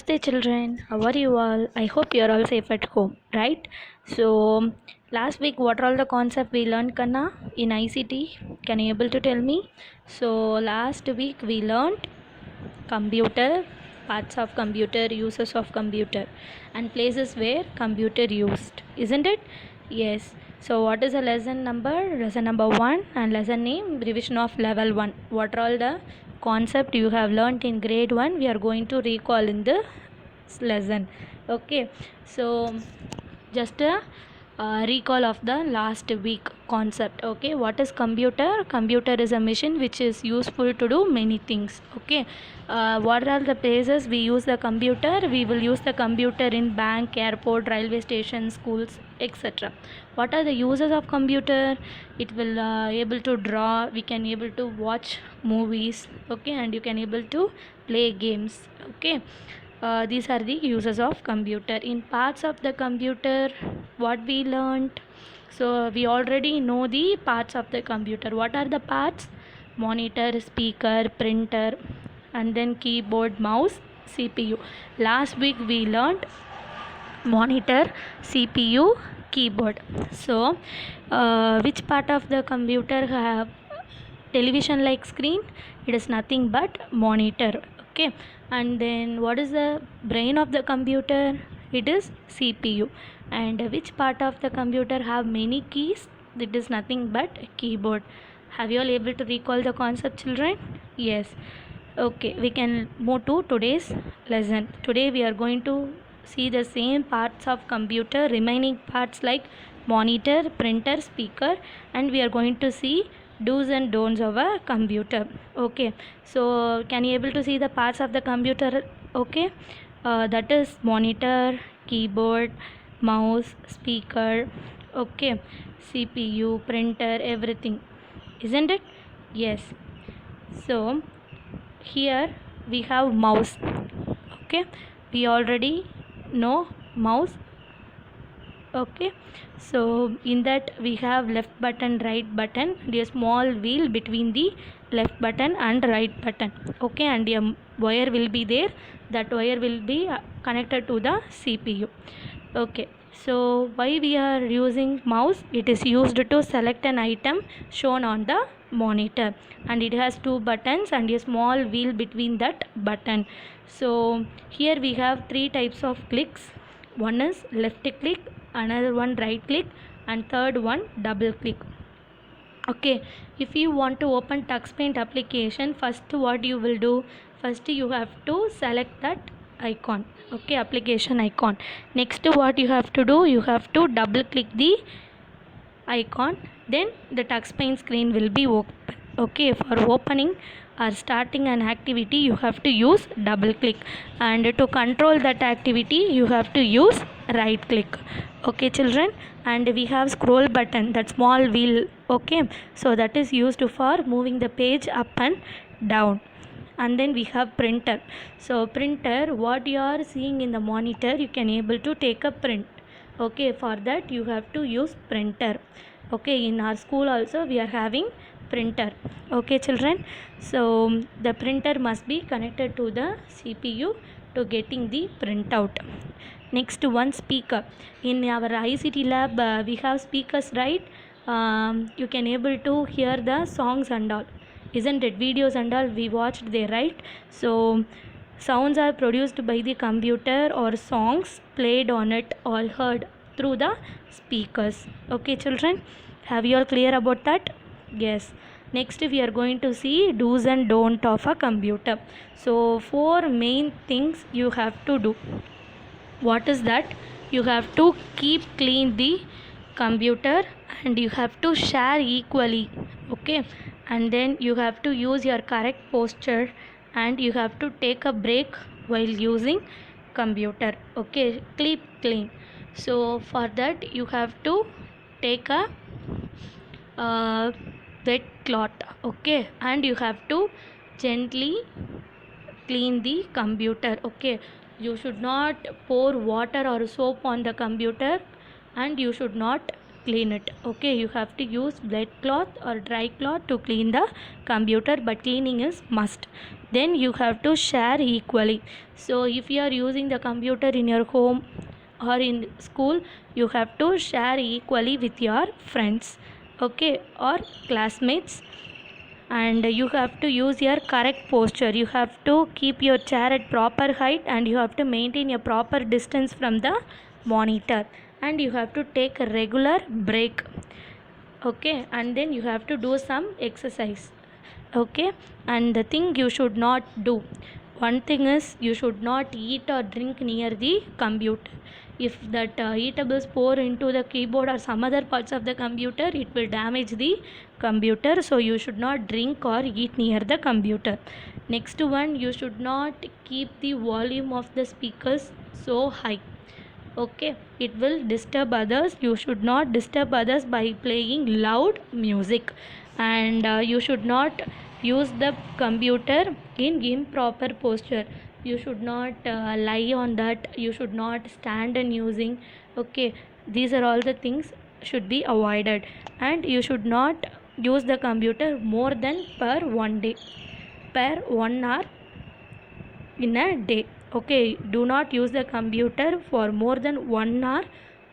Namaste children, how are you all? I hope you are all safe at home, right? So last week what are all the concepts we learned Kanna in ICT? Can you able to tell me? So last week we learned computer, parts of computer, uses of computer and places where computer used, isn't it? Yes. So what is the lesson number? Lesson number 1 and lesson name revision of level 1. What are all the concept you have learnt in grade 1 we are going to recall in the lesson. Okay, so just a recall of the last week concept. Okay, what is computer? Computer is a machine which is useful to do many things. Okay, what are the places we use the computer? We will use the computer in bank, airport, railway station, schools, etc. What are the uses of computer? It will able to draw, we can able to watch movies, okay, and you can able to play games. Okay, these are the uses of computer. In parts of the computer, what we learned, so we already know the parts of the computer. What are the parts? Monitor, speaker, printer, and then keyboard, mouse, CPU. Last week we learned monitor, CPU, keyboard. So which part of the computer have television like screen? It is nothing but monitor. Okay, and then what is the brain of the computer? It is CPU. And which part of the computer have many keys? It is nothing but keyboard. Have you all able to recall the concept, children? Yes. Okay, we can move to today's lesson. Today we are going to see the same parts of computer, remaining parts like monitor, printer, speaker, and we are going to see do's and don'ts of a computer. Okay, so can you able to see the parts of the computer? Okay, that is monitor, keyboard, mouse, speaker, okay, CPU, printer, everything, isn't it? Yes. So here we have mouse. Okay, we already know mouse. Okay, so in that we have left button, right button, the small wheel between the left button and right button. Okay, and a wire will be there, that wire will be connected to the CPU. Okay, so why we are using mouse? It is used to select an item shown on the monitor, and it has two buttons and a small wheel between that button. So here we have three types of clicks. One is left click, another one right click, and third one double click. Okay, if you want to open TuxPaint application, first what you will do? First you have to select that icon. Okay, application icon. Next what you have to do? You have to double click the icon, then the TuxPaint screen will be open. Okay, for opening or starting an activity you have to use double click, and to control that activity you have to use right click. Okay children, and we have scroll button, that small wheel. Okay, so that is used for moving the page up and down. And then we have printer. So printer, what you are seeing in the monitor, you can able to take a print. Okay, for that you have to use printer. Okay, in our school also we are having printer. Okay children, so the printer must be connected to the CPU to getting the printout. Next one, speaker. In our ICT lab we have speakers, right? You can able to hear the songs and all, isn't it? Videos and all we watched there, right? So sounds are produced by the computer or songs played on it or heard through the speakers. Okay children, have you all clear about that? Yes. Next we are going to see do's and don't of a computer. So four main things you have to do. What is that? You have to keep clean the computer, and you have to share equally. Okay, and then you have to use your correct posture, and you have to take a break while using computer. Okay, keep clean. So for that you have to take a wet cloth. Okay, and you have to gently clean the computer. Okay, you should not pour water or soap on the computer, and you should not clean it. Okay, you have to use wet cloth or dry cloth to clean the computer, but cleaning is must. Then you have to share equally. So if you are using the computer in your home or in school, you have to share equally with your friends, okay, or classmates. And you have to use your correct posture. You have to keep your chair at proper height, and you have to maintain a proper distance from the monitor, and you have to take a regular break, okay, and then you have to do some exercise, okay. And the thing you should not do, one thing is you should not eat or drink near the computer. If that eatables pour into the keyboard or some other parts of the computer, it will damage the computer, so you should not drink or eat near the computer. Next one, you should not keep the volume of the speakers so high, okay, it will disturb others. You should not disturb others by playing loud music. And you should not use the computer in improper posture. You should not lie on that. You should not stand and using, okay. These are all the things should be avoided. And you should not use the computer more than per 1 day, per 1 hour in a day, okay. Do not use the computer for more than 1 hour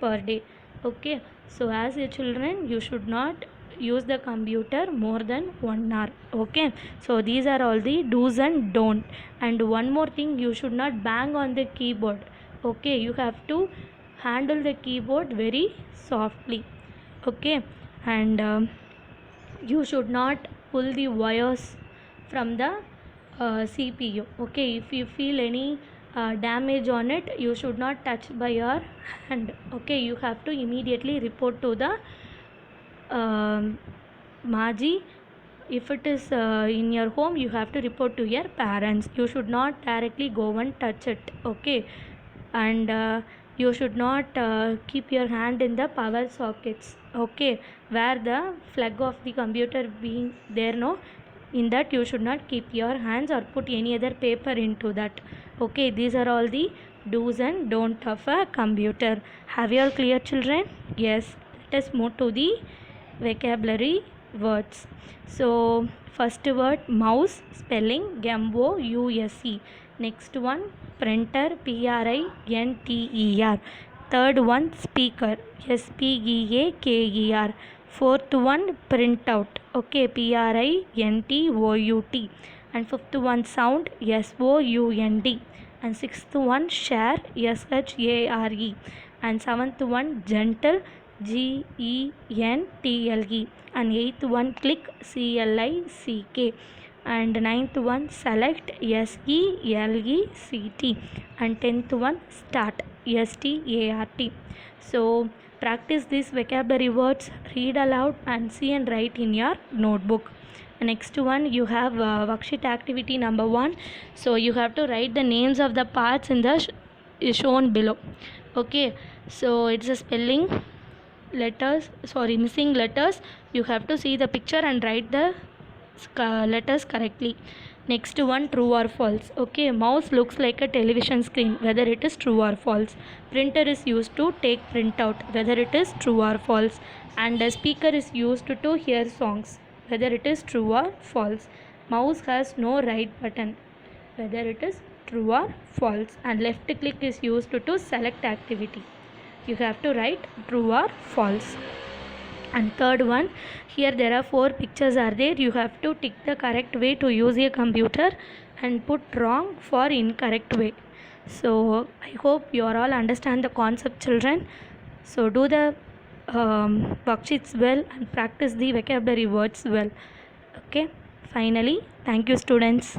per day, okay. So as a children, you should not use the computer more than 1 hour, okay. So these are all the do's and don't. And one more thing, you should not bang on the keyboard, okay. You have to handle the keyboard very softly, okay. And you should not pull the wires from the CPU, okay. If you feel any damage on it, you should not touch by your hand, okay. You have to immediately report to the Maji. If it is in your home, you have to report to your parents. You should not directly go and touch it, okay. And you should not keep your hand in the power sockets, okay, where the flag of the computer being there, no, in that you should not keep your hands or put any other paper into that, okay. These are all the do's and don't of a computer. Have you all clear, children? Yes, let us move to the vocabulary words. So first word, mouse, spelling mouse. Next one, printer, printer. Third one, speaker, speaker. Fourth one, printout, okay, printout. And fifth one, sound, sound. And sixth one, share, share. And seventh one, gentle, gentle. And eighth one, click, click. And ninth one, select, select. And 10th one, start, start. So practice these vocabulary words, read aloud and see and write in your notebook. Next one, you have worksheet activity number 1. So you have to write the names of the parts in the shown below, okay. So it's a spelling, letters, sorry, missing letters. You have to see the picture and write the letters correctly. Next one, true or false, okay. Mouse looks like a television screen, whether it is true or false. Printer is used to take printout, whether it is true or false. And a speaker is used to hear songs, whether it is true or false. Mouse has no right button, whether it is true or false. And left click is used to select activity. You have to write true or false. And third one, here there are 4 pictures are there. You have to tick the correct way to use a computer and put wrong for incorrect way. So I hope you all understand the concept, children. So do the worksheets well and practice the vocabulary words well, okay. Finally, thank you, students.